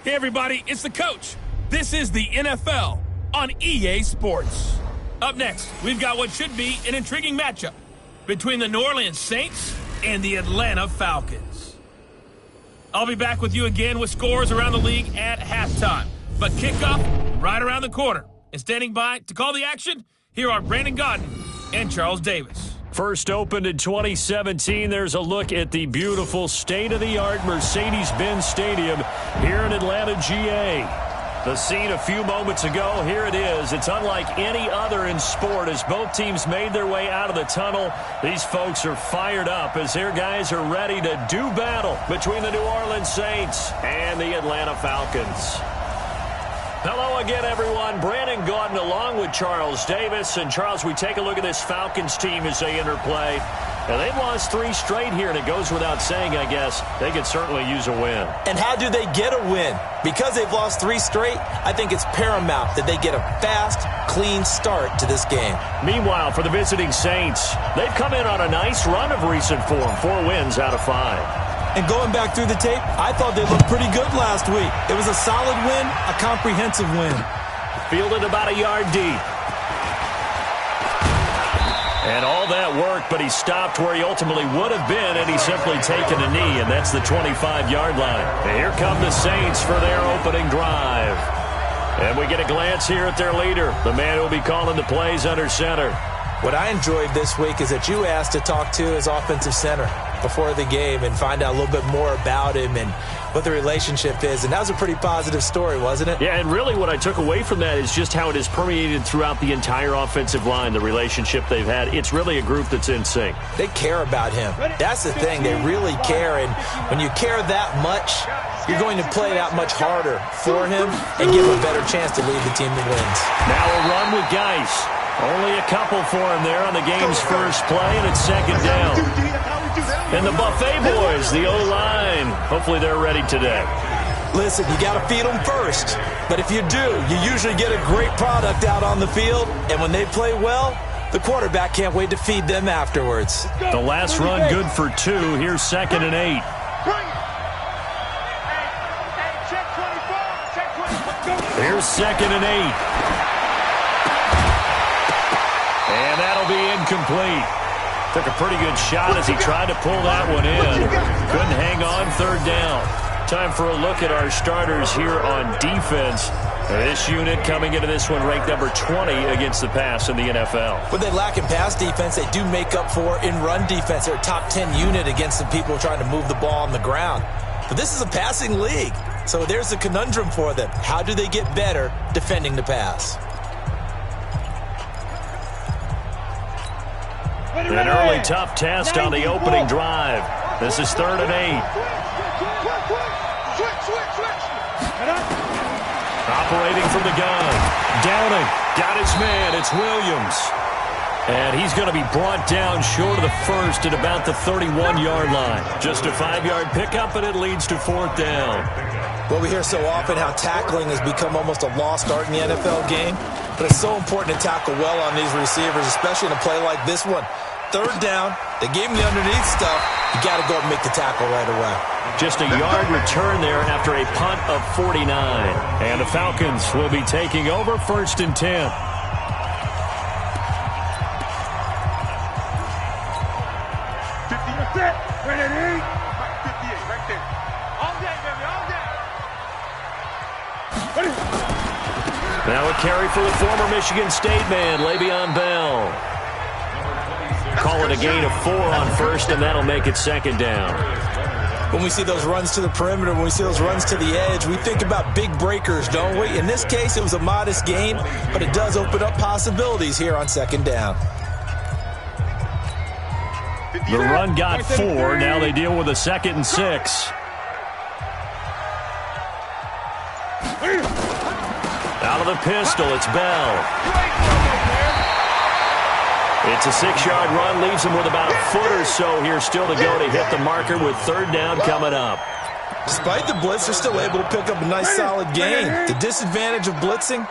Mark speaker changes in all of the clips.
Speaker 1: Hey everybody, it's the coach. This is the NFL on EA Sports. Up next, we've got what should be an intriguing matchup between the New Orleans Saints and the Atlanta Falcons. I'll be back with you again with scores around the league at halftime. But kickoff right around the corner. And standing by to call the action, here are Brandon Gaudin and Charles Davis.
Speaker 2: First opened in 2017, there's a look at the beautiful state-of-the-art Mercedes-Benz Stadium here in Atlanta, GA. The scene a few moments ago, here it is. It's unlike any other in sport as both teams made their way out of the tunnel. These folks are fired up as their guys are ready to do battle between the New Orleans Saints and the Atlanta Falcons. Hello again, everyone. Brandon Gaudin along with Charles Davis. And, Charles, we take a look at this Falcons team as they interplay. Now, they've lost 3 straight here, and it goes without saying, I guess, they could certainly use a win.
Speaker 3: And how do they get a win? Because they've lost 3 straight, I think it's paramount that they get a fast, clean start to this game.
Speaker 2: Meanwhile, for the visiting Saints, they've come in on a nice run of recent form, 4 wins out of 5.
Speaker 3: And going back through the tape, I thought they looked pretty good last week. It was a solid win, a comprehensive win.
Speaker 2: Fielded about a yard deep. And all that work, but he stopped where he ultimately would have been, and he's simply taken a knee, and that's the 25-yard line. And here come the Saints for their opening drive. And we get a glance here at their leader, the man who will be calling the plays under center.
Speaker 3: What I enjoyed this week is that you asked to talk to his offensive center before the game and find out a little bit more about him and what the relationship is. And that was a pretty positive story, wasn't it?
Speaker 2: Yeah, and really what I took away from that is just how it has permeated throughout the entire offensive line, the relationship they've had. It's really a group that's in sync.
Speaker 3: They care about him. That's the thing. They really care. And when you care that much, you're going to play that much harder for him and give him a better chance to lead the team to wins.
Speaker 2: Now a run with Geis. Only a couple for him there on the game's first play, and it's second down. And the Buffet boys, the O-line, hopefully they're ready today.
Speaker 3: Listen, you got to feed them first. But if you do, you usually get a great product out on the field. And when they play well, the quarterback can't wait to feed them afterwards.
Speaker 2: The last run good for 2. Here's 2nd and 8. Here's 2nd and 8. And that'll be incomplete. Took a pretty good shot as he tried to pull that one in. Couldn't hang on, 3rd down. Time for a look at our starters here on defense. This unit coming into this one ranked number 20 against the pass in the NFL.
Speaker 3: When they lack in pass defense, they do make up for in run defense. They're a top 10 unit against the people trying to move the ball on the ground. But this is a passing league. So there's a conundrum for them. How do they get better defending the pass?
Speaker 2: An early tough test on the opening drive. This is 3rd and 8. Operating from the gun. Downing. Got his man. It's Williams. And he's going to be brought down short of the first at about the 31-yard line. Just a 5-yard pickup, and it leads to 4th down.
Speaker 3: Well, we hear so often how tackling has become almost a lost art in the NFL game. But it's so important to tackle well on these receivers, especially in a play like this one. 3rd down, they gave him the underneath stuff. You got to go and make the tackle right away.
Speaker 2: Just a yard return there after a punt of 49. And the Falcons will be taking over 1st and 10. Now a carry for the former Michigan State man, Le'Veon Bell. Call it a gain of 4 on 1st, and that'll make it 2nd down.
Speaker 3: When we see those runs to the perimeter, when we see those runs to the edge, we think about big breakers, don't we? In this case, it was a modest gain, but it does open up possibilities here on 2nd down.
Speaker 2: The run got 4. Now they deal with a 2nd and 6. Out of the pistol, it's Bell. It's a 6-yard run, leaves him with about a foot or so here still to go to hit the marker with 3rd down coming up.
Speaker 3: Despite the blitz, they're still able to pick up a nice solid gain. The disadvantage of blitzing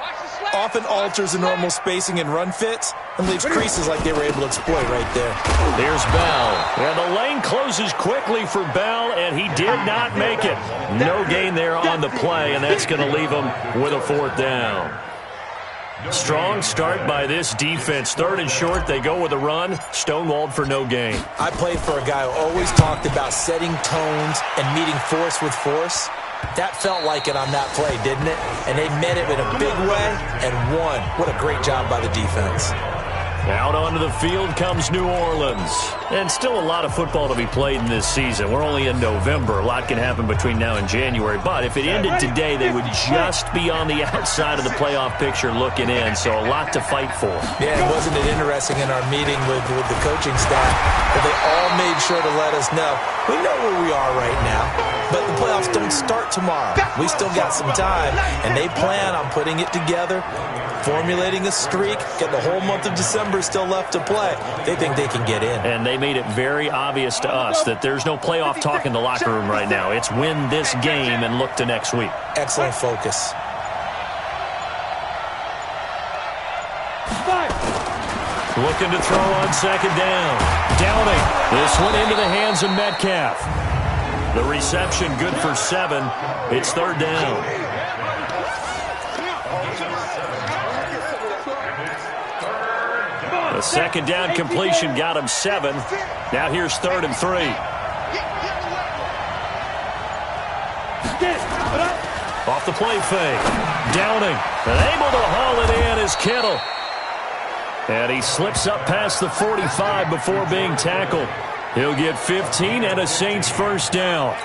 Speaker 3: often alters the normal spacing and run fits. and leaves creases like they were able to exploit right there.
Speaker 2: Here's Bell. And the lane closes quickly for Bell, and he did not make it. No gain there on the play, and that's going to leave him with a 4th down. Strong start by this defense. 3rd and short, they go with a run. Stonewalled for no gain.
Speaker 3: I played for a guy who always talked about setting tones and meeting force with force. That felt like it on that play, didn't it? And they met it in a big way and won. What a great job by the defense.
Speaker 2: Out onto the field comes New Orleans. And still a lot of football to be played in this season. We're only in November. A lot can happen between now and January. But if it ended today, they would just be on the outside of the playoff picture looking in. So a lot to fight for.
Speaker 3: Yeah, wasn't it interesting in our meeting with the coaching staff that they all made sure to let us know, we know where we are right now, but the playoffs don't start tomorrow. We still got some time, and they plan on putting it together, formulating a streak, get the whole month of December still left to play. They think they can get in.
Speaker 2: And they made it very obvious to us that there's no playoff talk in the locker room right now. It's win this game and look to next week.
Speaker 3: Excellent focus.
Speaker 2: Looking to throw on 2nd down. Downing. This one into the hands of Metcalf. The reception good for 7. It's 3rd down. The 2nd down completion got him 7. Now here's 3rd and 3. Off the play fake. Downing. And able to haul it in is Kittle. And he slips up past the 45 before being tackled. He'll get 15 and a Saints 1st down.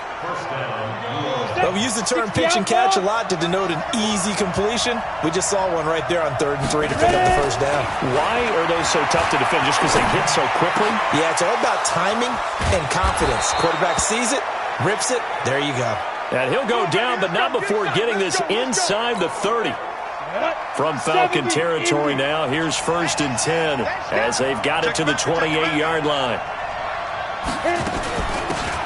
Speaker 3: Well, we use the term pitch and catch a lot to denote an easy completion. We just saw one right there on 3rd and 3 to pick up the 1st down.
Speaker 2: Why are those so tough to defend? Just because they hit so quickly?
Speaker 3: Yeah, it's all about timing and confidence. Quarterback sees it, rips it, there you go.
Speaker 2: And he'll go down, but not before getting this inside the 30. From Falcon territory now, here's 1st and 10 as they've got it to the 28-yard line.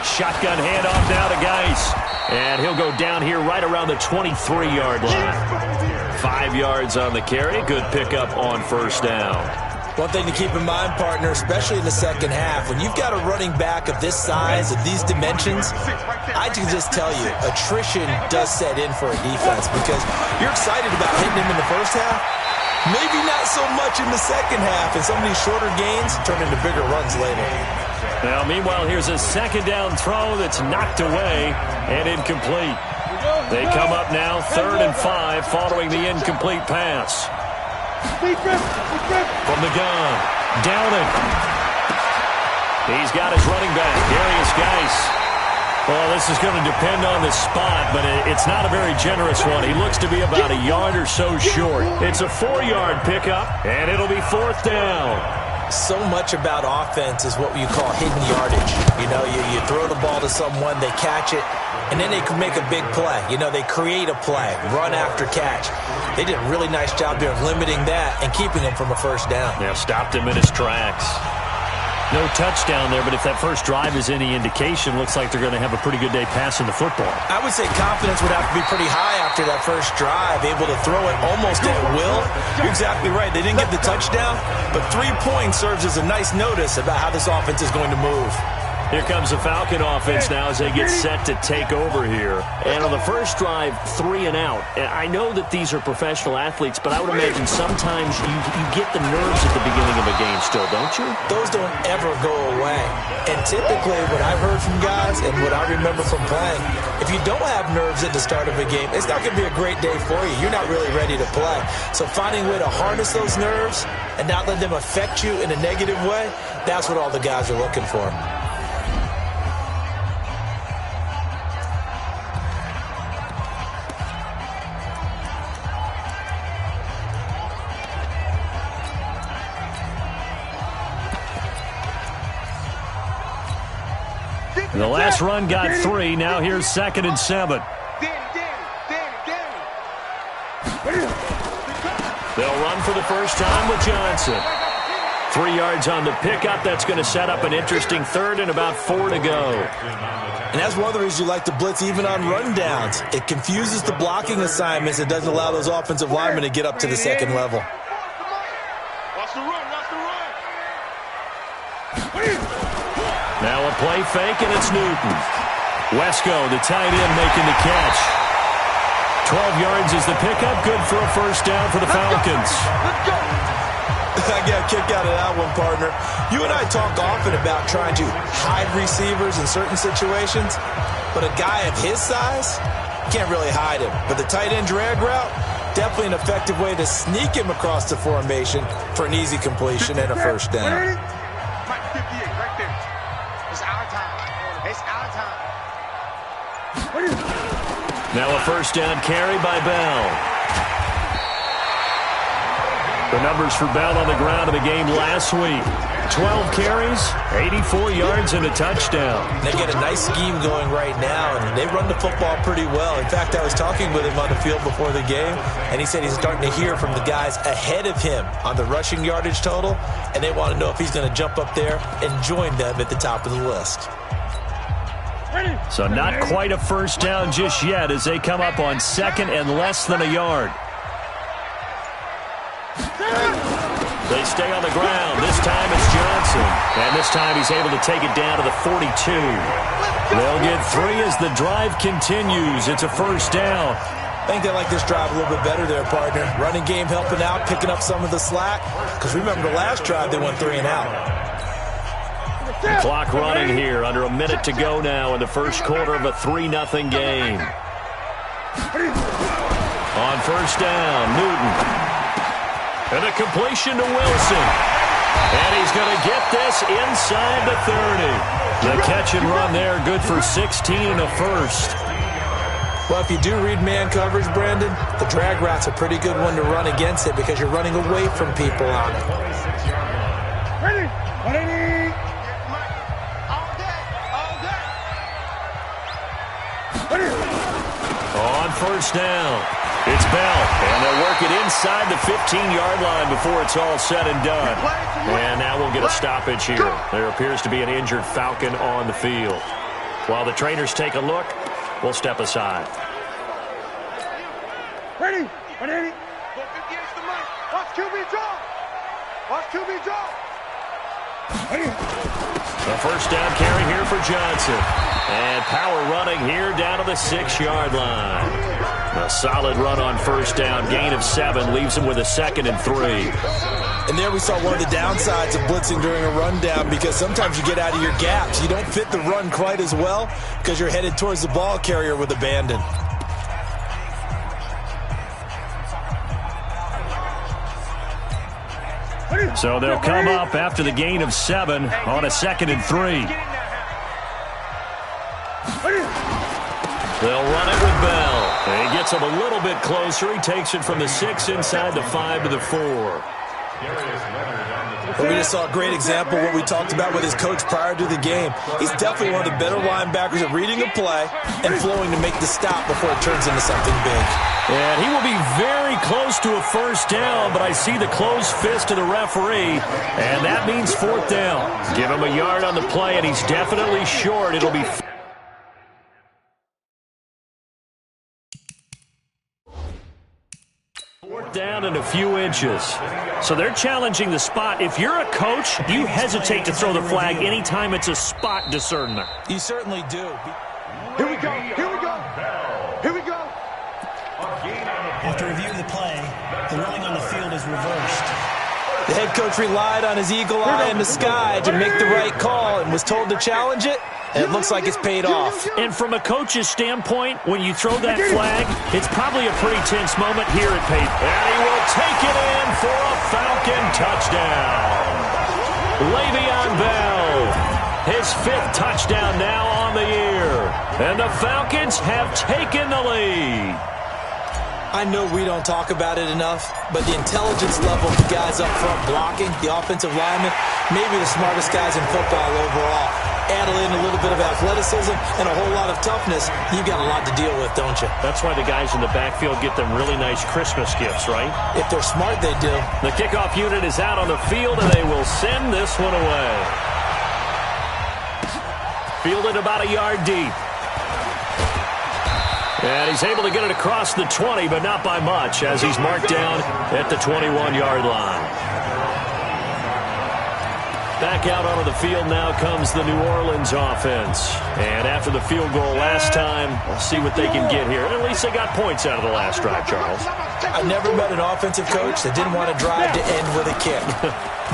Speaker 2: Shotgun handoff now to Geis. And he'll go down here right around the 23-yard line. 5 yards on the carry. Good pickup on 1st down.
Speaker 3: One thing to keep in mind, partner, especially in the second half, when you've got a running back of this size, of these dimensions, I can just tell you, attrition does set in for a defense because you're excited about hitting him in the first half. Maybe not so much in the second half, and some of these shorter gains turn into bigger runs later.
Speaker 2: Now, meanwhile, here's a 2nd down throw that's knocked away and incomplete. They come up now 3rd and 5 following the incomplete pass. From the gun, Downing. He's got his running back, Darius Geis. Well, this is going to depend on the spot, but it's not a very generous one. He looks to be about a yard or so short. It's a 4-yard pickup, and it'll be 4th down.
Speaker 3: So much about offense is what you call hidden yardage. You know, you throw the ball to someone, they catch it, and then they can make a big play. You know, they create a play, run after catch. They did a really nice job there of limiting that and keeping him from a 1st down.
Speaker 2: Yeah, stopped him in his tracks. No touchdown there, but if that first drive is any indication, looks like they're going to have a pretty good day passing the football.
Speaker 3: I would say confidence would have to be pretty high after that first drive, able to throw it almost at will. You're exactly right. They didn't get the touchdown, but 3 points serves as a nice notice about how this offense is going to move.
Speaker 2: Here comes the Falcon offense now as they get set to take over here. And on the first drive, 3 and out. And I know that these are professional athletes, but I would imagine sometimes you get the nerves at the beginning of a game still, don't you?
Speaker 3: Those don't ever go away. And typically what I've heard from guys and what I remember from playing, if you don't have nerves at the start of a game, it's not going to be a great day for you. You're not really ready to play. So finding a way to harness those nerves and not let them affect you in a negative way, that's what all the guys are looking for.
Speaker 2: The last run got 3. Now here's 2nd and 7. They'll run for the first time with Johnson. 3 yards on the pickup. That's going to set up an interesting 3rd and about 4 to go.
Speaker 3: And that's one of the reasons you like to blitz even on rundowns. It confuses the blocking assignments. It doesn't allow those offensive linemen to get up to the second level.
Speaker 2: Now a play fake, and it's Newton. Wesco, the tight end, making the catch. 12 yards is the pickup. Good for a first down for the Falcons.
Speaker 3: I got a kick out of that one, partner. You and I talk often about trying to hide receivers in certain situations, but a guy of his size, you can't really hide him. But the tight end drag route, definitely an effective way to sneak him across the formation for an easy completion and a first down.
Speaker 2: Now a first down carry by Bell. The numbers for Bell on the ground in the game last week. 12 carries, 84 yards, and a touchdown.
Speaker 3: They get a nice scheme going right now, and they run the football pretty well. In fact, I was talking with him on the field before the game, and he said he's starting to hear from the guys ahead of him on the rushing yardage total, and they want to know if he's going to jump up there and join them at the top of the list.
Speaker 2: So not quite a first down just yet as they come up on second and less than a yard. They stay on the ground. This time it's Johnson. And this time he's able to take it down to the 42. They'll get 3 as the drive continues. It's a first down.
Speaker 3: I think they like this drive a little bit better there, partner. Running game helping out, picking up some of the slack. Because remember the last drive, they went 3 and out.
Speaker 2: Clock running here. Under a minute to go now in the first quarter of a 3-0 game. On first down, Newton. And a completion to Wilson. And he's going to get this inside the 30. The catch and run there, good for 16 and a first.
Speaker 3: Well, if you do read man coverage, Brandon, the drag route's a pretty good one to run against it because you're running away from people on it.
Speaker 2: On first down, it's Bell, and they'll work it inside the 15-yard line before it's all said and done. And now we'll get a stoppage here. There appears to be an injured Falcon on the field. While the trainers take a look, we'll step aside.
Speaker 4: Ready? Ready? Watch QB draw. Watch QB draw.
Speaker 2: A first down carry here for Johnson. And power running here down to the 6-yard line. A solid run on first down. Gain of 7 leaves him with a 2nd and 3.
Speaker 3: And there we saw one of the downsides of blitzing during a rundown because sometimes you get out of your gaps. You don't fit the run quite as well because you're headed towards the ball carrier with abandon.
Speaker 2: So they'll come up after the gain of 7 on a 2nd and 3. They'll run it with Bell. And he gets him a little bit closer. He takes it from the 6 inside the 5 to the 4.
Speaker 3: Well, we just saw a great example of what we talked about with his coach prior to the game. He's definitely one of the better linebackers at reading a play and flowing to make the stop before it turns into something big.
Speaker 2: And he will be very close to a first down, but I see the closed fist of the referee, and that means 4th down. Give him a yard on the play, and he's definitely short. It'll be 4th down and a few inches. So they're challenging the spot. If you're a coach, you hesitate to throw the flag anytime it's a spot discernment.
Speaker 3: You certainly do.
Speaker 4: Here we go. Here we go. Here we go.
Speaker 5: After reviewing the play, the ruling on the field is reversed.
Speaker 3: The head coach relied on his eagle eye in the sky to make the right call and was told to challenge it, and it looks like it's paid off.
Speaker 2: And from a coach's standpoint, when you throw that flag, it's probably a pretty tense moment here at Peyton. And he will take it in for a Falcon touchdown. Le'Veon Bell, his 5th touchdown now on the year. And the Falcons have taken the lead.
Speaker 3: I know we don't talk about it enough, but the intelligence level of the guys up front blocking, the offensive linemen, maybe the smartest guys in football overall. Add in a little bit of athleticism and a whole lot of toughness, you've got a lot to deal with, don't you?
Speaker 2: That's why the guys in the backfield get them really nice Christmas gifts, right?
Speaker 3: If they're smart, they do.
Speaker 2: The kickoff unit is out on the field, and they will send this one away. Fielded about a yard deep. And he's able to get it across the 20, but not by much, as he's marked down at the 21-yard line. Back out onto the field now comes the New Orleans offense. And after the field goal last time, we'll see what they can get here. At least they got points out of the last drive, Charles.
Speaker 3: I never met an offensive coach that didn't want to drive to end with a kick.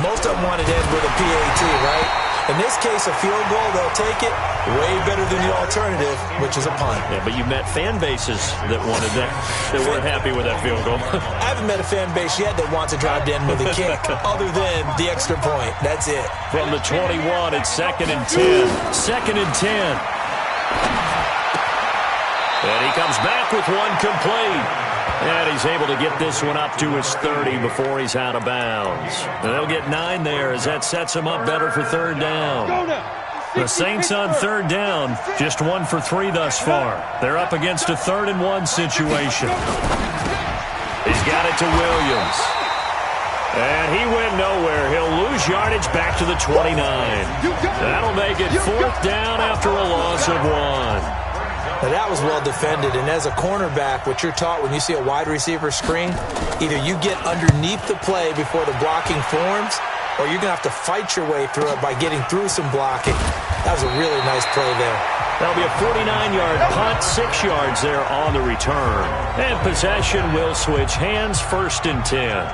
Speaker 3: Most of them wanted to end with a PAT, right? In this case, a field goal, they'll take it way better than the alternative, which is a punt.
Speaker 2: Yeah, but you met fan bases that wanted that, that weren't happy with that field goal.
Speaker 3: I haven't met a fan base yet that wants to drive to end with a kick, other than the extra point. That's it.
Speaker 2: From the 21, it's 2nd and 10. 2nd and 10. And he comes back with one complete. And he's able to get this one up to his 30 before he's out of bounds. And they'll get 9 there as that sets him up better for 3rd down. The Saints on 3rd down, just 1 for 3 thus far. They're up against a 3rd and 1 situation. He's got it to Williams. And he went nowhere. He'll lose yardage back to the 29. That'll make it 4th down after a loss of 1.
Speaker 3: Now that was well defended, and as a cornerback, what you're taught when you see a wide receiver screen, either you get underneath the play before the blocking forms, or you're going to have to fight your way through it by getting through some blocking. That was a really nice play there.
Speaker 2: That'll be a 49-yard punt, 6 yards there on the return. And possession will switch hands, 1st and 10.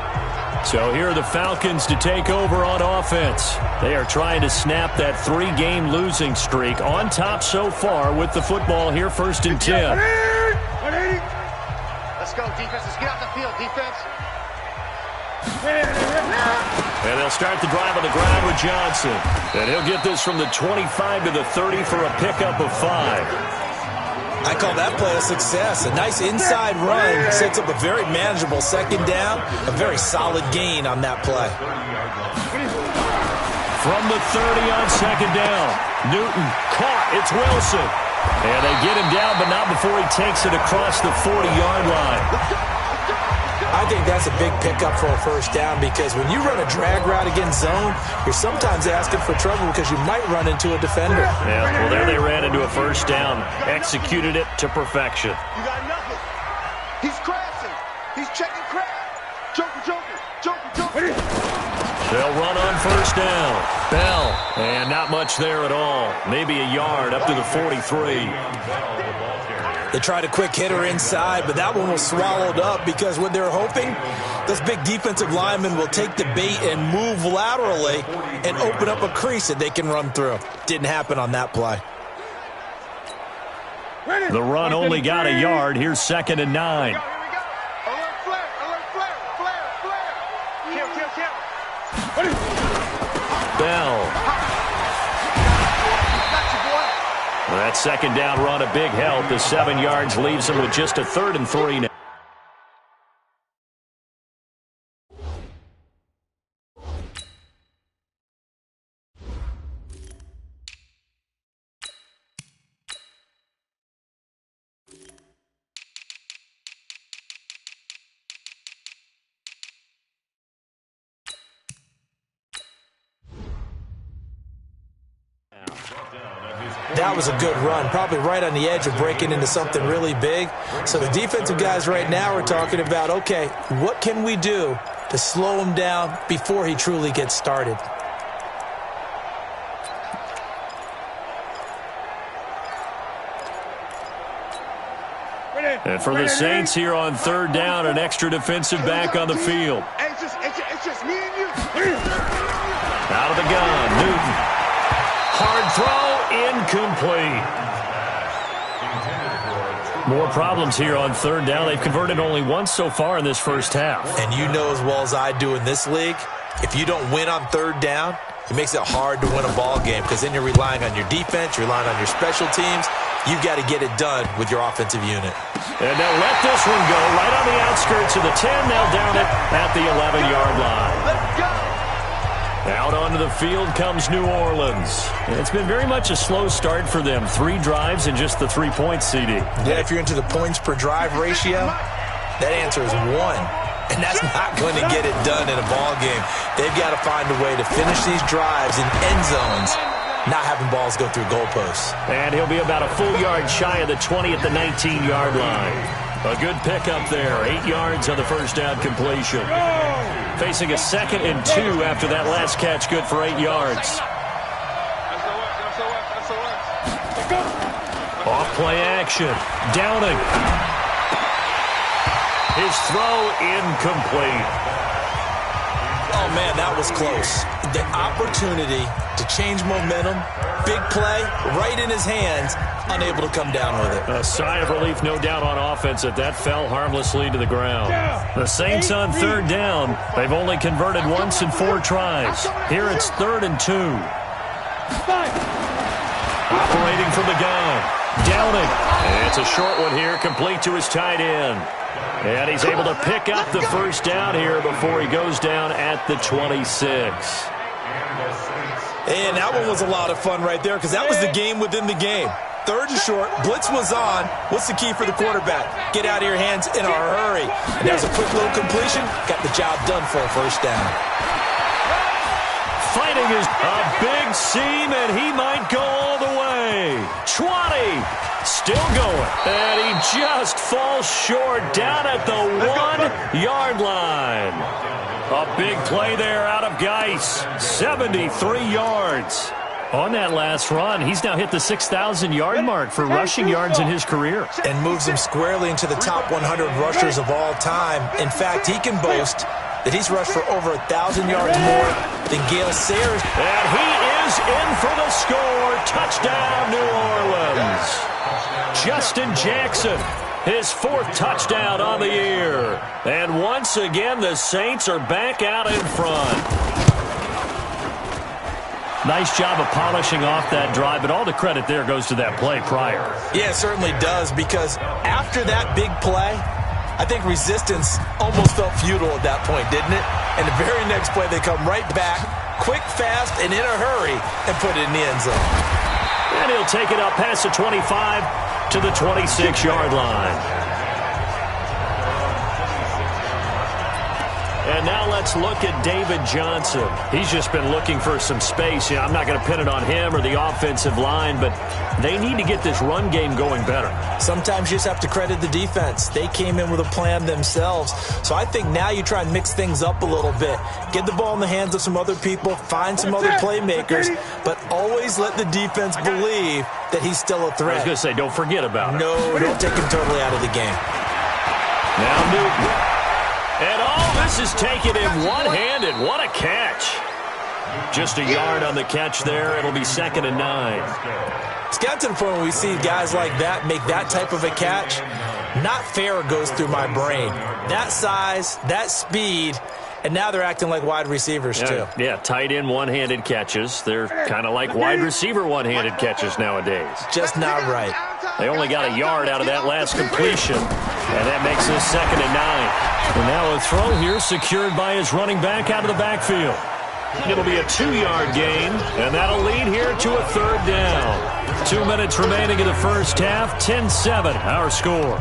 Speaker 2: So here are the Falcons to take over on offense. They are trying to snap that 3-game losing streak, on top so far with the football here, 1st and 10.
Speaker 4: Let's go, defense. Let's get out the field, defense.
Speaker 2: And they'll start the drive on the ground with Johnson. And he'll get this from the 25 to the 30 for a pickup of 5.
Speaker 3: I call that play a success. A nice inside run sets up a very manageable 2nd down, a very solid gain on that play.
Speaker 2: From the 30 on 2nd down, Newton caught. It's Wilson. And they get him down, but not before he takes it across the 40-yard line.
Speaker 3: I think that's a big pickup for a 1st down, because when you run a drag route against zone, you're sometimes asking for trouble because you might run into a defender.
Speaker 2: Yeah, well, there they ran into a 1st down. Executed it to perfection.
Speaker 4: You got nothing. He's crashing. He's checking crap. Joker.
Speaker 2: They'll run on 1st down. Bell. And not much there at all. Maybe a yard up to the 43.
Speaker 3: They tried a quick hitter inside, but that one was swallowed up because what they're hoping, those big defensive linemen will take the bait and move laterally and open up a crease that they can run through. Didn't happen on that play.
Speaker 2: The run only got a yard. Here's 2nd and 9.
Speaker 4: Alert flare. Kill.
Speaker 2: Bell. That 2nd down run, a big help. The 7 yards leaves them with just a 3rd and 3 now.
Speaker 3: That was a good run, probably right on the edge of breaking into something really big. So the defensive guys right now are talking about, okay, what can we do to slow him down before he truly gets started?
Speaker 2: And for the Saints here on 3rd down, an extra defensive back on the field.
Speaker 4: It's just me and you.
Speaker 2: Out of the gun, Newton. Hard throw, incomplete. More problems here on 3rd down. They've converted only once so far in this 1st half.
Speaker 3: And you know as well as I do in this league, if you don't win on 3rd down, it makes it hard to win a ball game because then you're relying on your defense, you're relying on your special teams. You've got to get it done with your offensive unit.
Speaker 2: And they'll let this one go right on the outskirts of the 10. They'll down it at the 11-yard line.
Speaker 4: Let's go.
Speaker 2: Out onto the field comes New Orleans. And it's been very much a slow start for them. 3 drives and just the 3 points, CD.
Speaker 3: Yeah, if you're into the points per drive ratio, that answer is 1. And that's not going to get it done in a ball game. They've got to find a way to finish these drives in end zones, not having balls go through goalposts.
Speaker 2: And he'll be about a full yard shy of the 20 at the 19-yard line. A good pickup there. 8 yards on the first down completion. Facing a 2nd and 2 after that last catch. Good for 8 yards. Off play action. Downing. His throw incomplete.
Speaker 3: Oh, man, that was close. The opportunity to change momentum, big play, right in his hands, unable to come down with it.
Speaker 2: A sigh of relief, no doubt, on offense that fell harmlessly to the ground. The Saints on 3rd down. They've only converted once in 4 tries. Here it's 3rd and 2. Operating from the gun. Downing. And it's a short one here, complete to his tight end. And he's able to pick up the first down here before he goes down at the 26.
Speaker 3: And that one was a lot of fun right there because that was the game within the game. 3rd and short, blitz was on. What's the key for the quarterback? Get out of your hands in a hurry. And there's a quick little completion. Got the job done for a first down.
Speaker 2: Fighting is a big seam, and he might go all the way. 20. Still going. And he just falls short down at the 1-yard line. A big play there out of Geis. 73 yards. On that last run, he's now hit the 6,000-yard mark for rushing yards in his career.
Speaker 3: And moves him squarely into the top 100 rushers of all time. In fact, he can boast that he's rushed for over 1,000 yards more than Gale Sayers.
Speaker 2: And he is in for the score. Touchdown, New Orleans. Justin Jackson, his 4th touchdown on the year. And once again, the Saints are back out in front. Nice job of polishing off that drive, but all the credit there goes to that play prior.
Speaker 3: Yeah, it certainly does, because after that big play, I think resistance almost felt futile at that point, didn't it? And the very next play, they come right back, quick, fast, and in a hurry, and put it in the end zone.
Speaker 2: And he'll take it up past the 25 to the 26-yard line. And now let's look at David Johnson. He's just been looking for some space. You know, I'm not going to pin it on him or the offensive line, but they need to get this run game going better.
Speaker 3: Sometimes you just have to credit the defense. They came in with a plan themselves. So I think now you try and mix things up a little bit. Get the ball in the hands of some other people, find some other playmakers, but always let the defense believe that he's still a threat.
Speaker 2: I was going to say, don't forget about it.
Speaker 3: No, don't take him totally out of the game.
Speaker 2: Now Newton. And all this is taken in one-handed. What a catch. Just a yard on the catch there. It'll be 2nd and 9.
Speaker 3: It's got to the point where we see guys like that make that type of a catch. Not fair goes through my brain. That size, that speed, and now they're acting like wide receivers too.
Speaker 2: Yeah, tight end one-handed catches. They're kind of like wide receiver one-handed catches nowadays.
Speaker 3: Just not right.
Speaker 2: They only got a yard out of that last completion, and that makes this 2nd and 9. And now a throw here secured by his running back out of the backfield. It'll be a 2-yard gain, and that'll lead here to a 3rd down. 2 minutes remaining in the first half, 10-7 our score.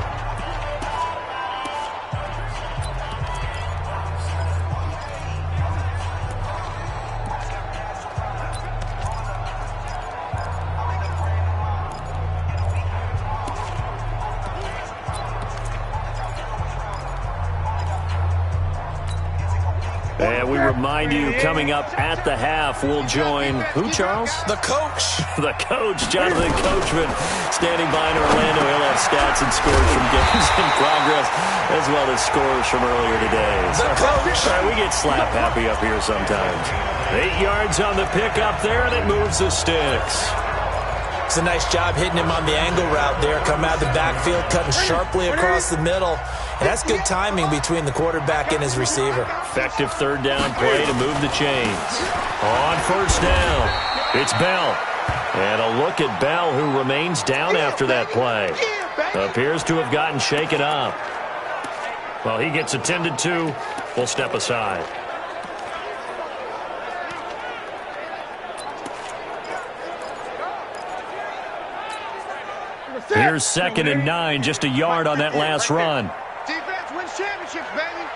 Speaker 2: And we remind you, coming up at the half, we'll join who, Charles?
Speaker 3: The coach.
Speaker 2: The coach, Jonathan Coachman, standing by in Orlando. He'll have stats and scores from games in progress, as well as scores from earlier today.
Speaker 3: The coach.
Speaker 2: All right, we get slap happy up here sometimes. 8 yards on the pickup there, and it moves the sticks.
Speaker 3: It's a nice job hitting him on the angle route there. Come out of the backfield, cutting sharply across the middle. And that's good timing between the quarterback and his receiver.
Speaker 2: Effective 3rd down play to move the chains. On 1st down, it's Bell. And a look at Bell, who remains down after that play. Appears to have gotten shaken up. Well, he gets attended to. We'll step aside. Here's 2nd and 9, just a yard on that last run.
Speaker 4: Defense wins championships, baby.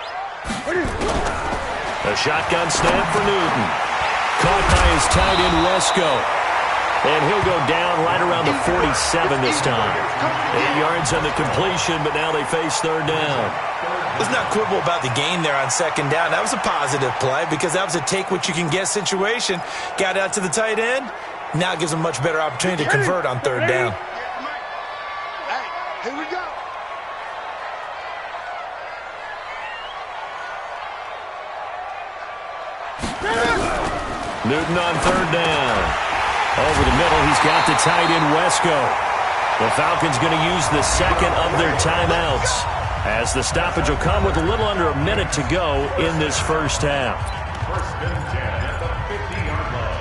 Speaker 2: A shotgun snap for Newton. Caught by his tight end, Wesco. And he'll go down right around the 47 this time. 8 yards on the completion, but now they face third down.
Speaker 3: Let's not quibble about the gain there on second down. That was a positive play because that was a take-what-you-can-get situation. Got out to the tight end. Now it gives them a much better opportunity to convert on third down.
Speaker 4: Hey, here we go.
Speaker 2: Newton on third down. Over the middle, he's got the tight end Wesco. The Falcons going to use the second of their timeouts, as the stoppage will come with a little under a minute to go in this first half.
Speaker 6: First and 10 at the 50-yard line.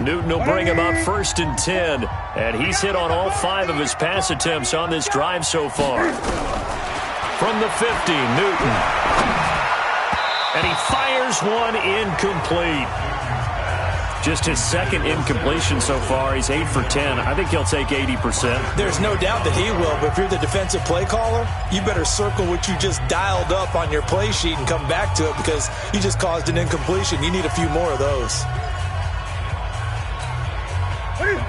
Speaker 2: Newton will bring him up first and 10, and he's hit on all 5 of his pass attempts on this drive so far. From the 50, Newton. And he fires one incomplete. Just his second incompletion so far. He's 8 for 10. I think he'll take 80%.
Speaker 3: There's no doubt that he will, but if you're the defensive play caller, you better circle what you just dialed up on your play sheet and come back to it because you just caused an incompletion. You need a few more of those.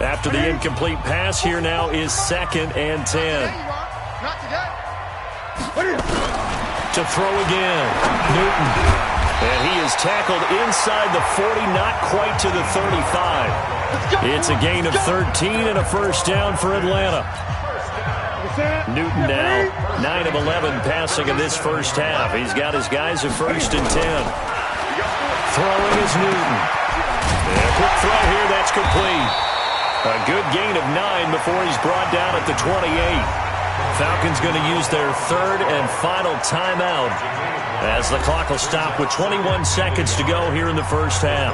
Speaker 2: After the incomplete pass, here now is second and 10. To throw again, Newton. And he is tackled inside the 40, not quite to the 35. It's a gain of 13 and a first down for Atlanta. Newton now 9 of 11 passing in this first half. He's got his guys at first and 10. Throwing is Newton. And a quick throw here, that's complete. A good gain of 9 before he's brought down at the 28. Falcons going to use their third and final timeout as the clock will stop with 21 seconds to go here in the first half.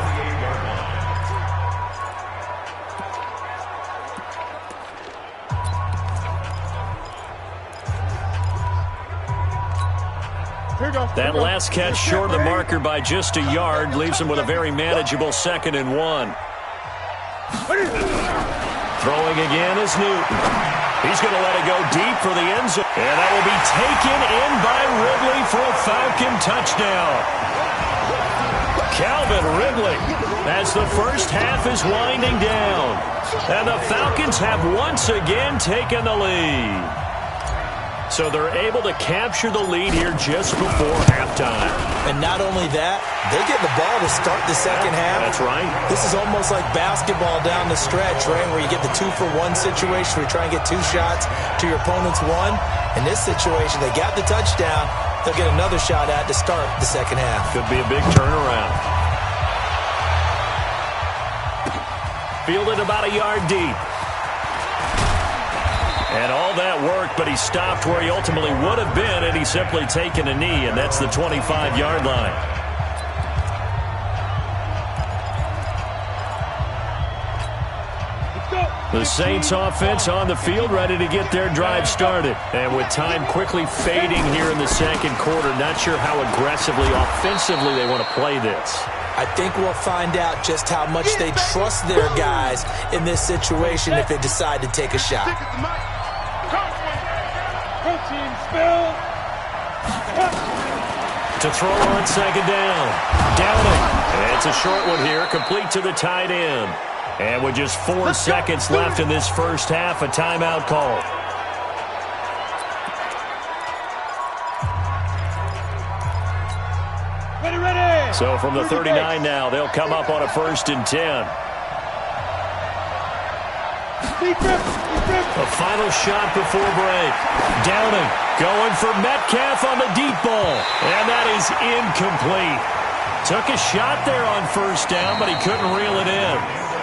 Speaker 2: That last catch short of the marker by just a yard leaves him with a very manageable 2nd and 1. Throwing again is Newton. He's going to let it go deep for the end zone. And that will be taken in by Ridley for a Falcon touchdown. Calvin Ridley as the first half is winding down. And the Falcons have once again taken the lead. So they're able to capture the lead here just before halftime.
Speaker 3: And not only that, they get the ball to start the second half.
Speaker 2: That's right.
Speaker 3: This is almost like basketball down the stretch, right, where you get the 2-for-1 situation where you try and get 2 shots to your opponent's 1. In this situation, they got the touchdown. They'll get another shot at to start the second half.
Speaker 2: Could be a big turnaround. Fielded about a yard deep. And all that worked, but he stopped where he ultimately would have been, and he's simply taken a knee, and that's the 25-yard line. The Saints offense on the field, ready to get their drive started. And with time quickly fading here in the second quarter, not sure how aggressively, offensively they want to play this.
Speaker 3: I think we'll find out just how much they trust their guys in this situation if they decide to take a shot.
Speaker 2: To throw on second down. Downing. It's a short one here, complete to the tight end. And with just 4 seconds left in this first half, a timeout call.
Speaker 4: Ready.
Speaker 2: So from the 39 now, they'll come up on a 1st and 10. A final shot before break. Downing going for Metcalf on the deep ball. And that is incomplete. Took a shot there on first down, but he couldn't reel it in.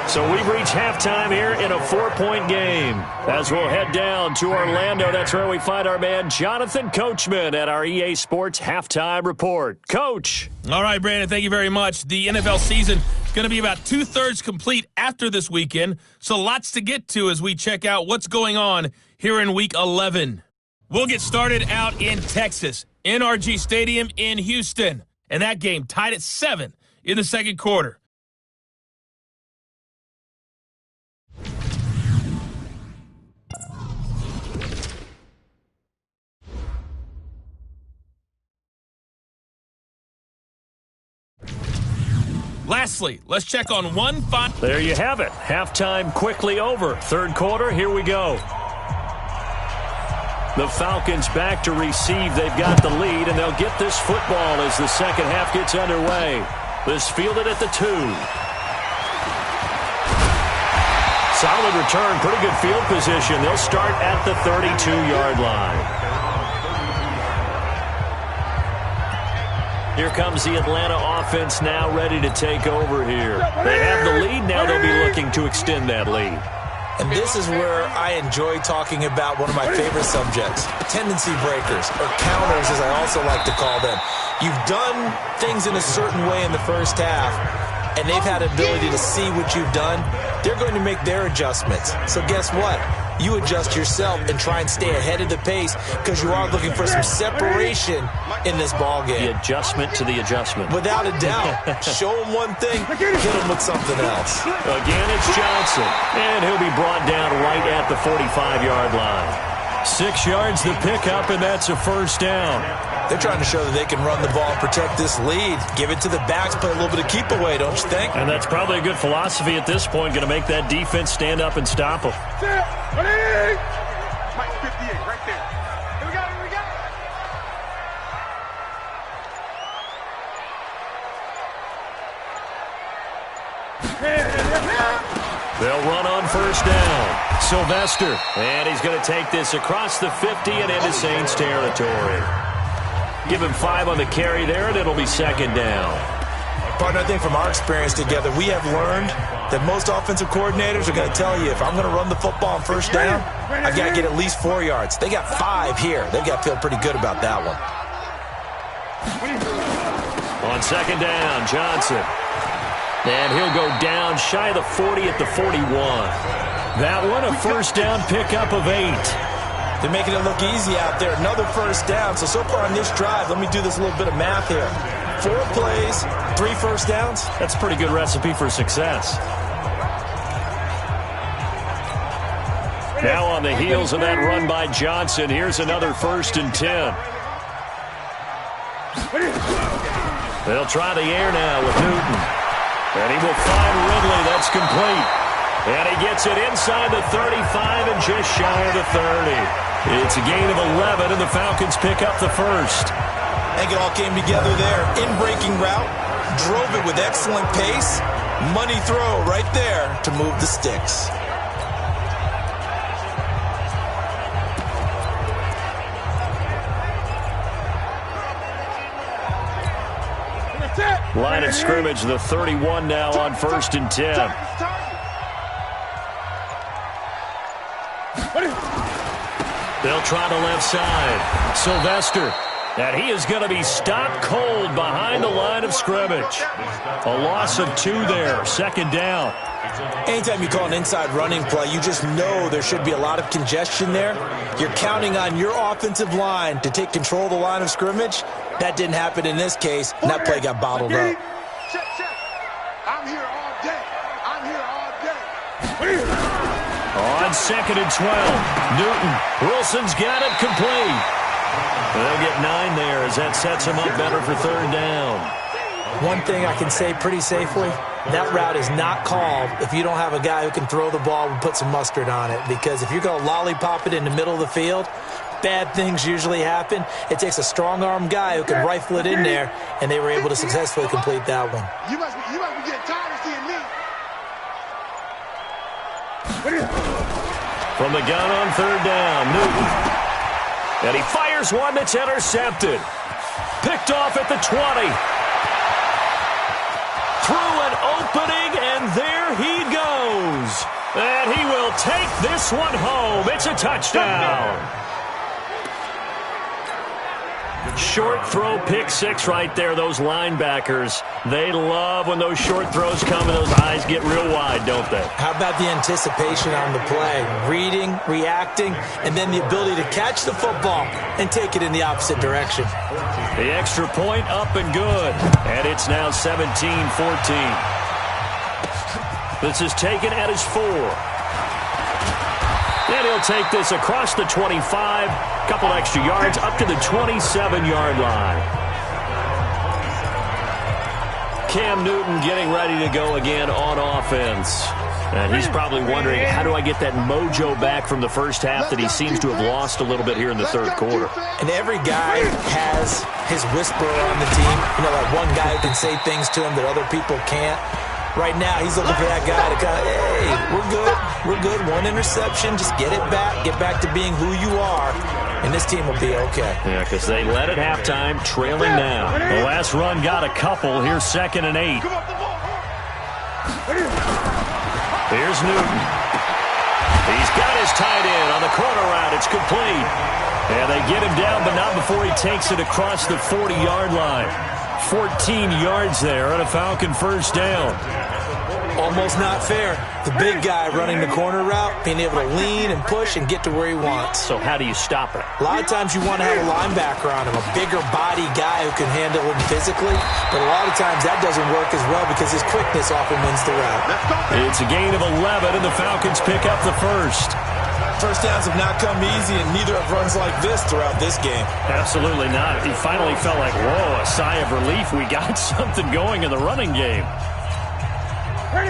Speaker 2: So we've reached halftime here in a 4-point game. As we'll head down to Orlando, that's where we find our man Jonathan Coachman at our EA Sports Halftime Report. Coach.
Speaker 1: All right, Brandon, thank you very much. The NFL season is going to be about 2/3 complete after this weekend, so lots to get to as we check out what's going on here in Week 11. We'll get started out in Texas, NRG Stadium in Houston, and that game tied at 7 in the second quarter. Lastly, let's check on one final.
Speaker 2: There you have it. Halftime quickly over. Third quarter, here we go. The Falcons back to receive. They've got the lead, and they'll get this football as the second half gets underway. This fielded at the 2. Solid return, pretty good field position. They'll start at the 32-yard line. Here comes the Atlanta offense now ready to take over here. They have the lead. Now they'll be looking to extend that lead.
Speaker 3: And this is where I enjoy talking about one of my favorite subjects, tendency breakers, or counters as I also like to call them. You've done things in a certain way in the first half, and they've had ability to see what you've done. They're going to make their adjustments. So guess what? You adjust yourself and try and stay ahead of the pace because you are looking for some separation in this ball game.
Speaker 2: The adjustment to the adjustment.
Speaker 3: Without a doubt. Show him one thing, hit him with something else.
Speaker 2: Again, it's Johnson. And he'll be brought down right at the 45-yard line. 6 yards the pickup, and that's a first down.
Speaker 3: They're trying to show that they can run the ball and protect this lead. Give it to the backs, play a little bit of keep away, don't you think?
Speaker 2: And that's probably a good philosophy at this point. Going to make that defense stand up and stop them.
Speaker 4: Mike 58 right there. Here we go, here we go.
Speaker 2: They'll run on first down. Sylvester. And he's going to take this across the 50 and into Saints territory. Give him 5 on the carry there, and it'll be second down.
Speaker 3: Partner, I think from our experience together, we have learned that most offensive coordinators are going to tell you, if I'm going to run the football on first down, I've got to get at least 4 yards. They got 5 here. They've got to feel pretty good about that one.
Speaker 2: On second down, Johnson. And he'll go down shy of the 40 at the 41. That one, a first down pickup of 8.
Speaker 3: They're making it look easy out there. Another first down. So far on this drive, let me do this little bit of math here. 4 plays, 3 first downs.
Speaker 2: That's a pretty good recipe for success. Now on the heels of that run by Johnson, here's another 1st and 10. They'll try the air now with Newton. And he will find Ridley. That's complete. And he gets it inside the 35 and just shy of the 30. It's a gain of 11, and the Falcons pick up the first.
Speaker 3: I think it all came together there. In-breaking route, drove it with excellent pace. Money throw right there to move the sticks.
Speaker 2: Line of scrimmage, the 31 now on 1st and 10. They'll try the left side. Sylvester. And he is going to be stopped cold behind the line of scrimmage. A loss of 2 there. Second down.
Speaker 3: Anytime you call an inside running play, you just know there should be a lot of congestion there. You're counting on your offensive line to take control of the line of scrimmage. That didn't happen in this case, and that play got bottled up.
Speaker 4: Check. I'm here all day. I'm here all day.
Speaker 2: On 2nd and 12, Newton. Wilson's got it complete. They'll get 9 there as that sets him up better for 3rd down.
Speaker 3: One thing I can say pretty safely, that route is not called if you don't have a guy who can throw the ball and put some mustard on it. Because if you're going to lollipop it in the middle of the field, bad things usually happen. It takes a strong-arm guy who can rifle it in there, and they were able to successfully complete that one.
Speaker 4: You must be getting tired of seeing me.
Speaker 2: From the gun on 3rd down, Newton. And he fires one that's intercepted. Picked off at the 20. Through an opening, and there he goes. And he will take this one home. It's a touchdown. Short throw, pick 6 right there. Those linebackers, they love when those short throws come and those eyes get real wide, don't they?
Speaker 3: How about the anticipation on the play? Reading, reacting, and then the ability to catch the football and take it in the opposite direction.
Speaker 2: The extra point up and good. And it's now 17-14. This is taken at his 4. And he'll take this across the 25, couple extra yards, up to the 27-yard line. Cam Newton getting ready to go again on offense. And he's probably wondering, how do I get that mojo back from the first half that he seems to have lost a little bit here in the third quarter?
Speaker 3: And every guy has his whisperer on the team. You know, that one guy who can say things to him that other people can't. Right now, he's looking for that guy to kind of, hey, we're good. We're good. One interception. Just get it back. Get back to being who you are. And this team will be okay.
Speaker 2: Yeah, because they led at halftime, trailing now. The last run got a couple. Here's 2nd and 8. Here's Newton. He's got his tight end on the corner route. It's complete. And they get him down, but not before he takes it across the 40-yard line. 14 yards there on a Falcon first down.
Speaker 3: Almost not fair. The big guy running the corner route, being able to lean and push and get to where he wants.
Speaker 2: So how do you stop it?
Speaker 3: A lot of times you want to have a linebacker on him, a bigger body guy who can handle him physically. But a lot of times that doesn't work as well because his quickness often wins the route.
Speaker 2: It's a gain of 11, and the Falcons pick up the first.
Speaker 3: First downs have not come easy, and neither have runs like this throughout this game.
Speaker 2: Absolutely not. He finally felt like, whoa, a sigh of relief. We got something going in the running game.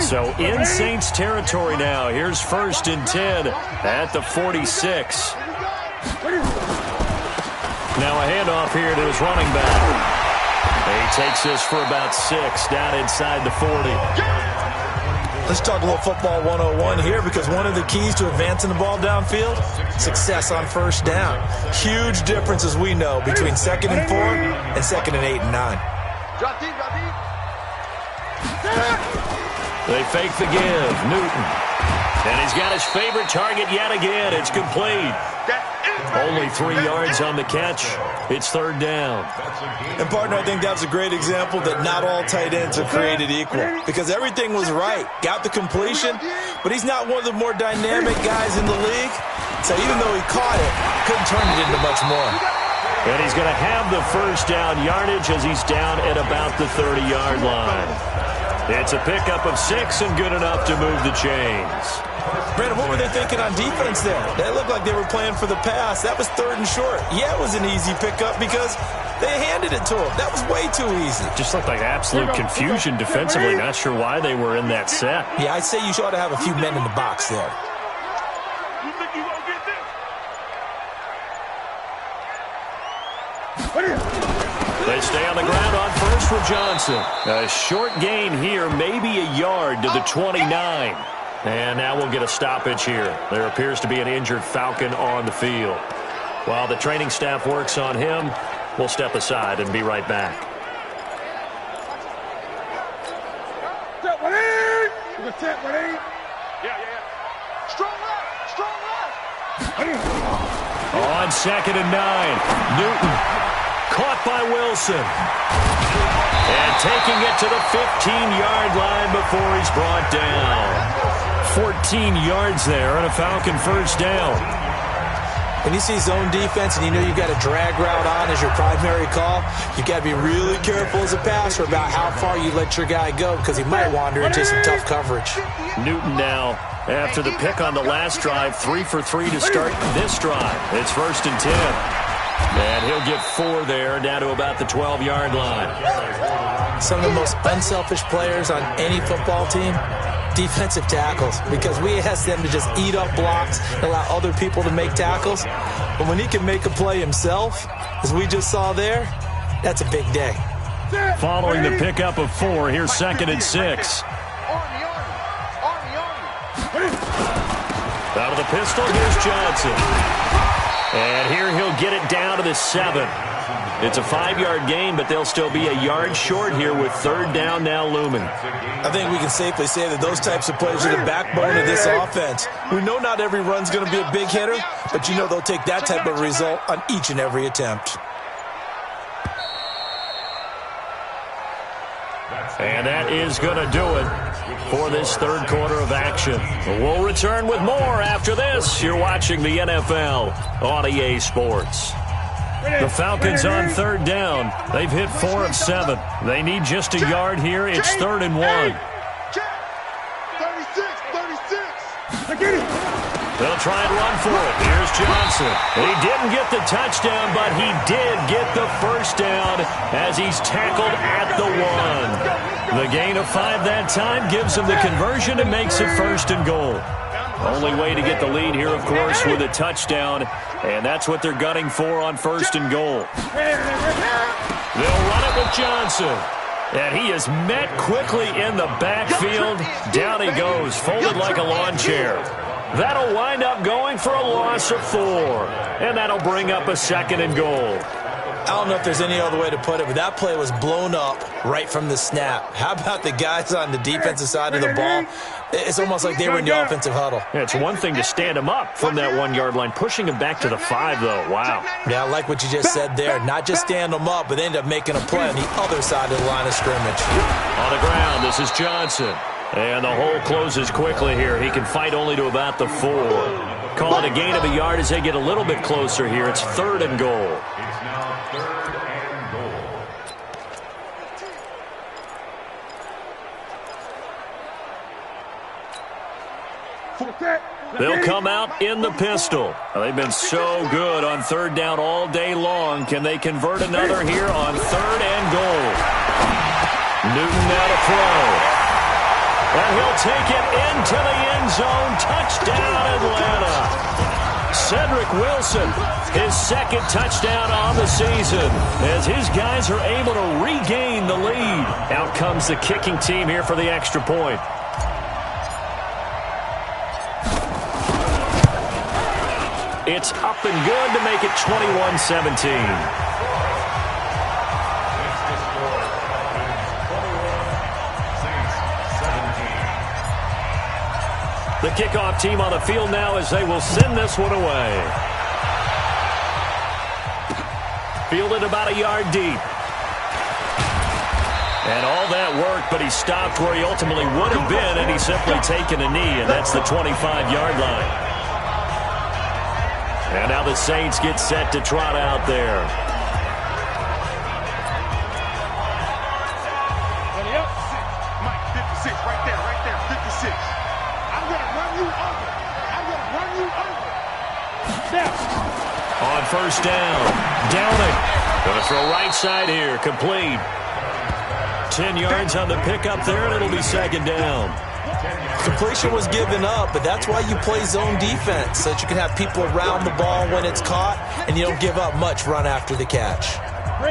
Speaker 2: So in Saints territory now. Here's 1st and 10 at the 46. Now a handoff here to his running back. He takes this for about 6 down inside the 40.
Speaker 3: Let's talk a little football 101 here, because one of the keys to advancing the ball downfield, success on first down. Huge difference, as we know, between 2nd and 4 and 2nd and 8 and 9.
Speaker 2: They fake the give. Newton. And he's got his favorite target yet again. It's complete. Only 3 yards on the catch. It's 3rd down.
Speaker 3: And, partner, I think that's a great example that not all tight ends are created equal, because everything was right. Got the completion, but he's not one of the more dynamic guys in the league. So even though he caught it, couldn't turn it into much more.
Speaker 2: And he's going to have the first down yardage as he's down at about the 30-yard line. It's a pickup of 6 and good enough to move the chains.
Speaker 3: Brandon, what were they thinking on defense there? They looked like they were playing for the pass. That was 3rd and short. Yeah, it was an easy pickup because they handed it to him. That was way too easy.
Speaker 2: Just looked like absolute confusion defensively. Not sure why they were in that set.
Speaker 3: Yeah, I'd say you ought to have a few men in the box there.
Speaker 2: They stay on the ground on first with Johnson. A short gain here, maybe a yard to the 29. And now we'll get a stoppage here. There appears to be an injured Falcon on the field. While the training staff works on him, we'll step aside and be right back. On 2nd and 9, Newton caught by Wilson. And taking it to the 15-yard line before he's brought down. 14 yards there on a Falcon first down.
Speaker 3: When you see zone defense and you know you've got a drag route on as your primary call, you've got to be really careful as a passer about how far you let your guy go, because he might wander into some tough coverage.
Speaker 2: Newton now, after the pick on the last drive, 3 for 3 to start this drive. It's 1st and 10. And he'll get 4 there, down to about the 12-yard line.
Speaker 3: Some of the most unselfish players on any football team, defensive tackles, because we ask them to just eat up blocks and allow other people to make tackles. But when he can make a play himself, as we just saw there, that's a big day.
Speaker 2: Following the pickup of 4, here's 2nd and 6. Out of the pistol, here's Johnson. And here he'll get it down to the 7. It's a 5-yard gain, but they'll still be a yard short here with 3rd down now looming.
Speaker 3: I think we can safely say that those types of plays are the backbone of this offense. We know not every run's going to be a big hitter, but you know they'll take that type of result on each and every attempt.
Speaker 2: And that is going to do it for this 3rd quarter of action. We'll return with more after this. You're watching the NFL on EA Sports. The Falcons on 3rd down. They've hit 4 of 7. They need just a yard here. It's 3rd and 1.
Speaker 4: 36.
Speaker 2: They'll try and run for it. Here's Johnson. He didn't get the touchdown, but he did get the first down as he's tackled at the 1. The gain of 5 that time gives them the conversion and makes it 1st and goal. Only way to get the lead here, of course, with a touchdown, and that's what they're gunning for on 1st and goal. They'll run it with Johnson, and he is met quickly in the backfield. Down he goes, folded like a lawn chair. That'll wind up going for a loss of 4, and that'll bring up a 2nd and goal.
Speaker 3: I don't know if there's any other way to put it, but that play was blown up right from the snap. How about the guys on the defensive side of the ball? It's almost like they were in the offensive huddle.
Speaker 2: Yeah, it's one thing to stand him up from that 1-yard line. Pushing him back to the 5, though. Wow.
Speaker 3: Yeah, I like what you just said there. Not just stand them up, but end up making a play on the other side of the line of scrimmage.
Speaker 2: On the ground, this is Johnson. And the hole closes quickly here. He can fight only to about the 4. Call it a gain of a yard as they get a little bit closer here. It's 3rd and goal.
Speaker 6: It's now 3rd and goal.
Speaker 2: They'll come out in the pistol. They've been so good on 3rd down all day long. Can they convert another here on 3rd and goal? Newton now to throw. And he'll take it into the end zone. Touchdown, Atlanta. Cedric Wilson, his 2nd touchdown on the season, as his guys are able to regain the lead. Out comes the kicking team here for the extra point. It's up and good to make it 21-17. The kickoff team on the field now as they will send this one away. Fielded about a yard deep. And all that work, but he stopped where he ultimately would have been, and he's simply taken a knee, and that's the 25-yard line. And now the Saints get set to trot out there.
Speaker 4: Mike, 56, right there, 56. I'm going to run you over.
Speaker 2: On 1st down, Downing. Going to throw right side here, complete. 10 yards on the pickup there, and it'll be 2nd down.
Speaker 3: Completion was given up, but that's why you play zone defense, so that you can have people around the ball when it's caught, and you don't give up much run after the catch.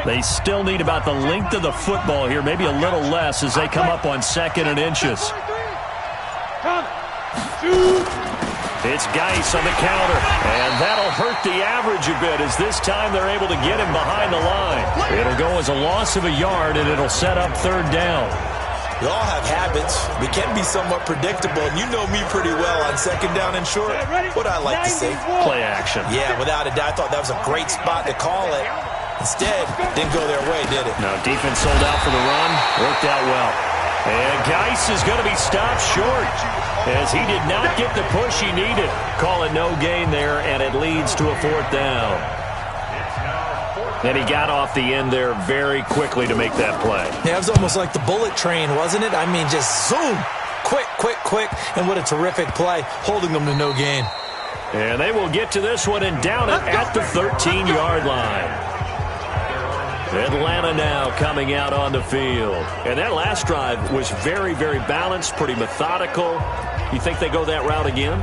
Speaker 2: They still need about the length of the football here, maybe a little less as they come up on 2nd and inches. It's Geis on the counter, and that'll hurt the average a bit as this time they're able to get him behind the line. It'll go as a loss of a yard, and it'll set up 3rd down.
Speaker 3: We all have habits. We can be somewhat predictable, and you know me pretty well on 2nd down and short. What I like to say?
Speaker 2: Play action.
Speaker 3: Yeah, without a doubt. I thought that was a great spot to call it. Instead, didn't go their way, did it?
Speaker 2: No, defense sold out for the run. Worked out well. And Geis is going to be stopped short as he did not get the push he needed. Call it no gain there, and it leads to a 4th down. And he got off the end there very quickly to make that play.
Speaker 3: Yeah, it was almost like the bullet train, wasn't it? I mean, just zoom. Quick, quick, quick. And what a terrific play, holding them to no gain.
Speaker 2: And they will get to this one and down it at the 13-yard line. Atlanta now coming out on the field. And that last drive was very, very balanced, pretty methodical. You think they go that route again?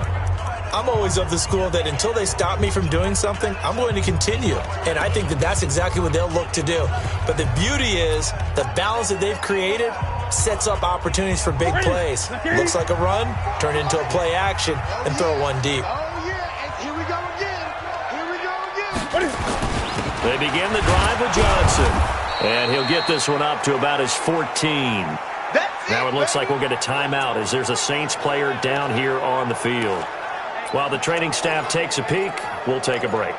Speaker 3: I'm always of the school that until they stop me from doing something, I'm going to continue. And I think that that's exactly what they'll look to do. But the beauty is the balance that they've created sets up opportunities for big plays. Looks like a run, turn into a play action, and throw one deep.
Speaker 4: Oh, yeah, and here we go again. Here we go again.
Speaker 2: They begin the drive with Johnson. And he'll get this one up to about his 14. Now it looks like we'll get a timeout as there's a Saints player down here on the field. While the training staff takes a peek, we'll take a break.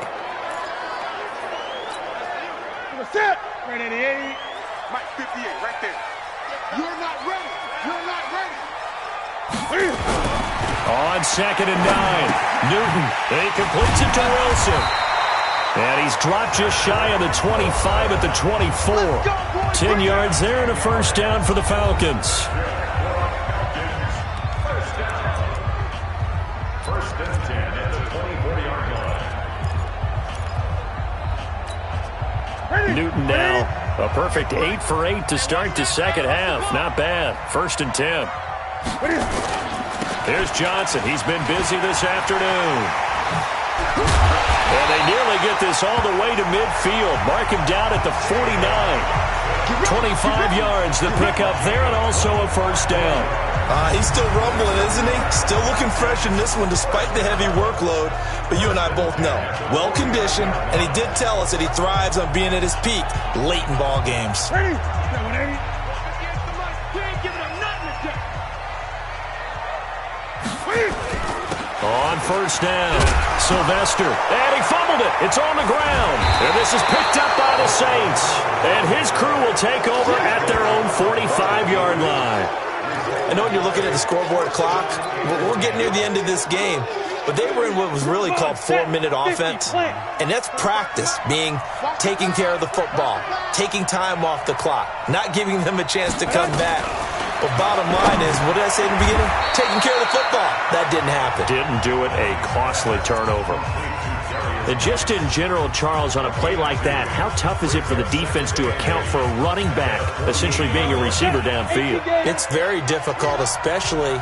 Speaker 4: Set. Right at the 80. Mike, 58, right there. You're not ready. You're not ready.
Speaker 2: On 2nd and 9, Newton. He completes it to Wilson. And he's dropped just shy of the 25 at the 24. 10 yards there and a 1st down for the Falcons.
Speaker 6: First and 10 at the 24-yard line.
Speaker 2: Newton now A perfect 8 for 8 to start the second half. Not bad. 1st and 10. Here's Johnson. He's been busy this afternoon. And they nearly get this all the way to midfield. Mark him down at the 49. 25 yards the pickup there, and also a first down.
Speaker 3: He's still rumbling, isn't he? Still looking fresh in this one despite the heavy workload. But you and I both know, well-conditioned, and he did tell us that he thrives on being at his peak late in ball games.
Speaker 4: Ready?
Speaker 2: On first down, Sylvester, and he fumbled it. It's on the ground, and this is picked up by the Saints. And his crew will take over at their own 45-yard line.
Speaker 3: I know you're looking at the scoreboard clock. We're getting near the end of this game, but they were in what was really called 4-minute offense, and that's practice, being taking care of the football, taking time off the clock, not giving them a chance to come back. But bottom line is, what did I say in the beginning? Taking care of the football. That didn't happen.
Speaker 2: Didn't do it, a costly turnover. And just in general, Charles, on a play like that, how tough is it for the defense to account for a running back essentially being a receiver downfield?
Speaker 3: It's very difficult, especially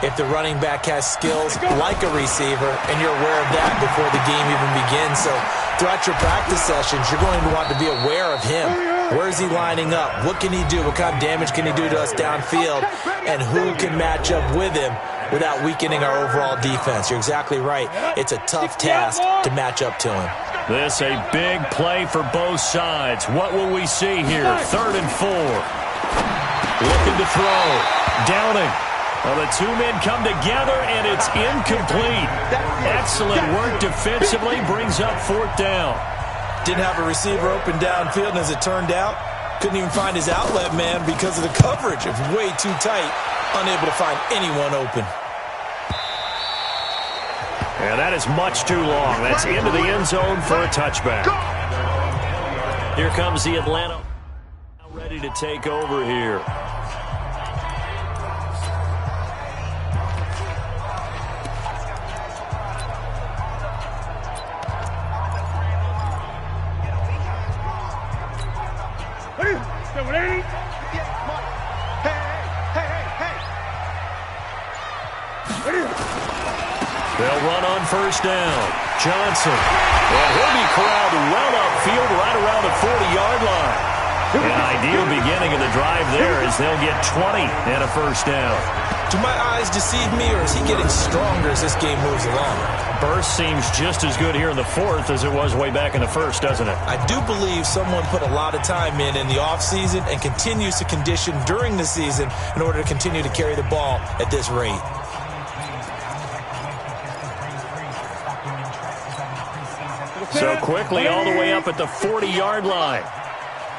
Speaker 3: if the running back has skills like a receiver, and you're aware of that before the game even begins. So throughout your practice sessions, you're going to want to be aware of him. Where is he lining up? What can he do? What kind of damage can he do to us downfield? And who can match up with him without weakening our overall defense? You're exactly right. It's a tough task to match up to him.
Speaker 2: This a big play for both sides. What will we see here? 3rd and 4. Looking to throw. Downing. Well, the two men come together, and it's incomplete. Excellent work defensively. Brings up 4th down.
Speaker 3: Didn't have a receiver open downfield, and as it turned out, couldn't even find his outlet man because of the coverage. It was way too tight, unable to find anyone open.
Speaker 2: And that is much too long. That's into the end zone for a touchback. Here comes the Atlanta. Ready to take over here. They'll run on first down. Johnson. And he'll be corralled well upfield right around the 40-yard line. An ideal beginning of the drive there as they'll get 20 and a first down.
Speaker 3: Do my eyes deceive me, or is he getting stronger as this game moves along?
Speaker 2: Burst seems just as good here in the 4th as it was way back in the 1st, doesn't it?
Speaker 3: I do believe someone put a lot of time in the offseason and continues to condition during the season in order to continue to carry the ball at this rate.
Speaker 2: So quickly all the way up at the 40-yard line.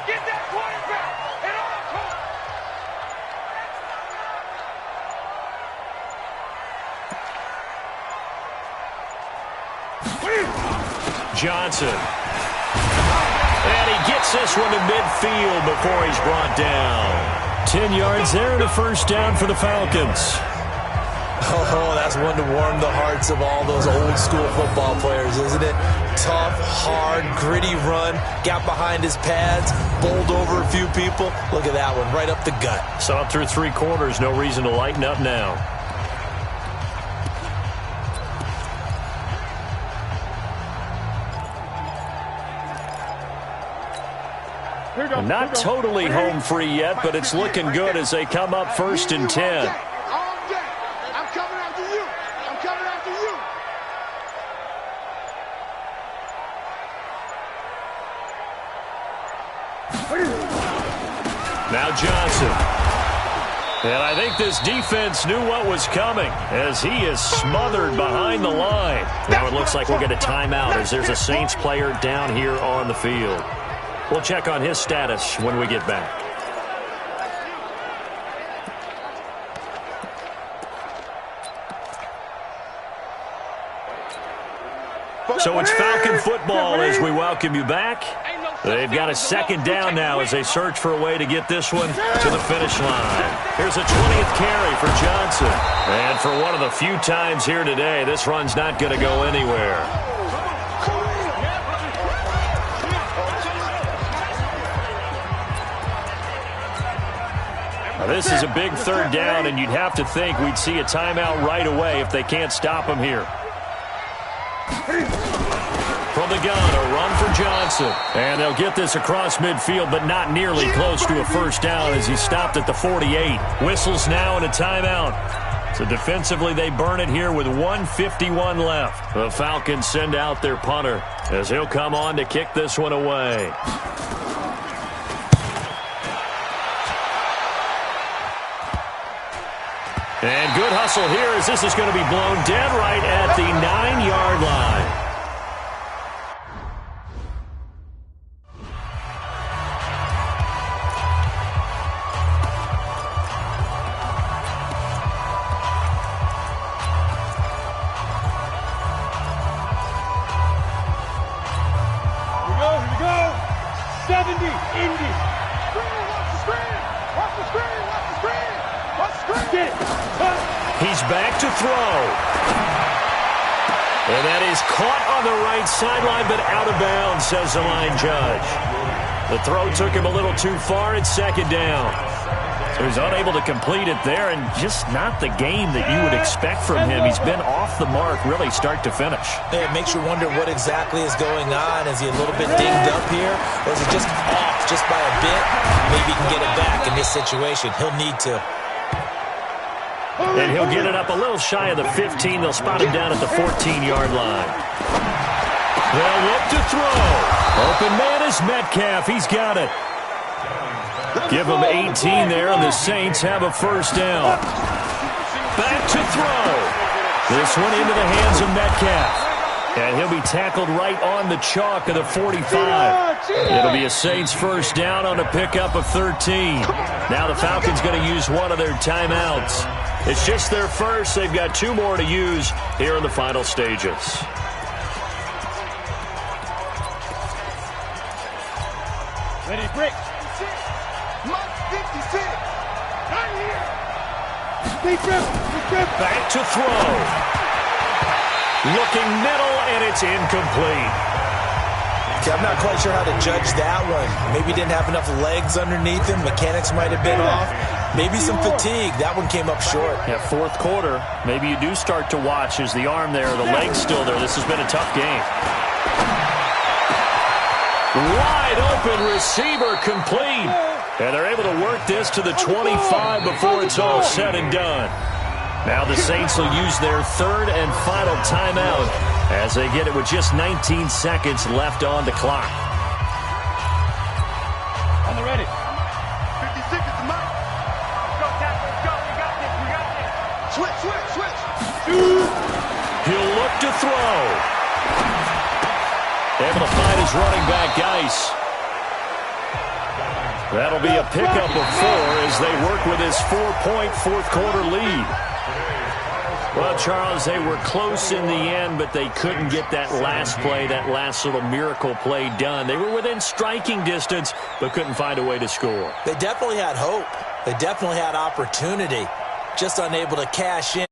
Speaker 4: Get that quarterback at all times.
Speaker 2: Johnson. And he gets this one to midfield before he's brought down. 10 yards there and a first down for the Falcons.
Speaker 3: Oh, that's one to warm the hearts of all those old-school football players, isn't it? Tough, hard, gritty run, got behind his pads, bowled over a few people. Look at that one, right up the gut.
Speaker 2: Saw it through 3 quarters, no reason to lighten up now. Not totally home free yet, but it's looking good as they come up 1st and 10. Now Johnson. And I think this defense knew what was coming as he is smothered behind the line. Now it looks like we'll get a timeout as there's a Saints player down here on the field. We'll check on his status when we get back. So it's Falcon football as we welcome you back. They've got a 2nd down now as they search for a way to get this one to the finish line. Here's a 20th carry for Johnson. And for one of the few times here today, this run's not going to go anywhere. Now, this is a big third down, and you'd have to think we'd see a timeout right away if they can't stop him here. From the gun, a run for Johnson. And they'll get this across midfield, but not nearly close to a first down as he stopped at the 48. Whistles now and a timeout. So defensively, they burn it here with 1:51 left. The Falcons send out their punter as he'll come on to kick this one away. And good hustle here as this is going to be blown dead right at the 9-yard line.
Speaker 4: Here we go. 70, Indy. Watch the screen. Watch the screen. Watch the screen. Watch the screen. Get it.
Speaker 2: He's back to throw. And that is caught on the right sideline, but out of bounds, says the line judge. The throw took him a little too far at second down. So he's unable to complete it there, and just not the game that you would expect from him. He's been off the mark really start to finish.
Speaker 3: It makes you wonder what exactly is going on. Is he a little bit dinged up here, or is it just off just by a bit? Maybe he can get it back in this situation. He'll need to.
Speaker 2: And he'll get it up a little shy of the 15. They'll spot him down at the 14-yard line. They'll look to throw. Open man is Metcalf. He's got it. Give him 18 there, and the Saints have a first down. Back to throw. This one into the hands of Metcalf. And he'll be tackled right on the chalk of the 45. It'll be a Saints first down on a pickup of 13. Now the Falcons going to use one of their timeouts. It's just their first. They've got 2 more to use here in the final stages.
Speaker 4: Ready, brick. 56. Right here.
Speaker 2: Back to throw. Looking middle, and it's incomplete.
Speaker 3: Okay, I'm not quite sure how to judge that one. Maybe he didn't have enough legs underneath him. Mechanics might have been off. Maybe some fatigue. That one came up short.
Speaker 2: Yeah, fourth quarter. Maybe you do start to watch as the arm there, the leg's still there. This has been a tough game. Wide open receiver complete. And they're able to work this to the 25 before it's all said and done. Now the Saints will use their third and final timeout as they get it with just 19 seconds left on the clock.
Speaker 4: On the ready. 50 seconds to Mike. Go, Cap. Let's go. We got this. We got this. Switch.
Speaker 2: He'll look to throw. Able to find his running back, Geis. That'll be a pickup of 4 as they work with his 4-point fourth-quarter lead. Well, Charles, they were close in the end, but they couldn't get that last play, that last little miracle play done. They were within striking distance, but couldn't find a way to score.
Speaker 3: They definitely had hope. They definitely had opportunity, just unable to cash in.